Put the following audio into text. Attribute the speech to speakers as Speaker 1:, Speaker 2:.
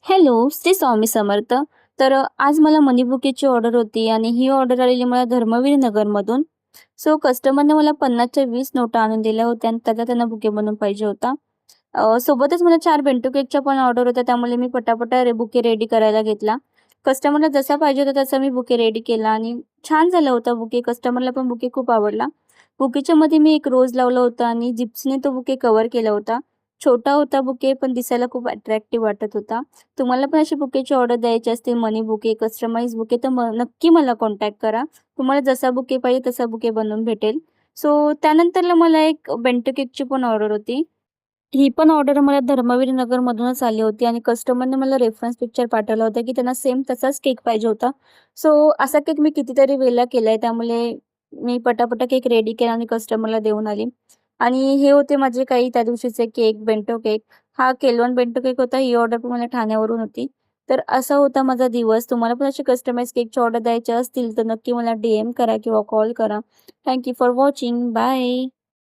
Speaker 1: Hello, Shri Swami Samarth. आज मला मनी बुकेची order होती आणि ही ऑर्डर आलेली मला धर्मवीर नगरमधून. सो कस्टमरने मला 50च्या 20 नोटा आणून दिल्या होत्या आणि त्याचा त्यांना बुके बनवून पाहिजे होता. सोबतच मला 4 बेंटो केकच्या पण ऑर्डर होत्या, त्यामुळे मी पटापटा बुके रेडी करायला घेतला. कस्टमरला जसा पाहिजे होता तसा मी बुके रेडी केला आणि छान झाला होता बुके. कस्टमरला पण बुके खूप आवडला. बुकेच्या मध्ये मी एक रोज लावला होता आणि जिप्सने तो बुके कव्हर केला होता. छोटा होता बुके, पण दिसायला खूप अट्रॅक्टिव्ह वाटत होता. तुम्हाला पण अशी बुकेची ऑर्डर द्यायची असते, मनी बुके, कस्टमाइज बुके, तर नक्की मला कॉन्टॅक्ट करा. तुम्हाला जसा बुके पाहिजे तसा बुके बनवून भेटेल. सो त्यानंतरला मला एक बेंटो केकची पण ऑर्डर होती. ही पण ऑर्डर मला धर्मवीर नगरमधूनच आली होती आणि कस्टमरने मला रेफरन्स पिक्चर पाठवला होता, की त्यांना सेम तसाच केक पाहिजे होता. सो असा केक मी कितीतरी वेळेला केलाय, त्यामुळे मी पटापटा केक रेडी केला आणि कस्टमरला देऊन आली. आणि हे होते माझे काही त्या दिवशीचे केक, बेंटो केक. हा केलवन बेंटो केक होता. ही ऑर्डर पण मला ठाण्यावरून होती. तर असा होता माझा दिवस. तुम्हाला पण अशी कस्टमाइज केकची ऑर्डर द्यायची असतील, तर नक्की मला DM करा किंवा कॉल करा. Thank for watching. बाय.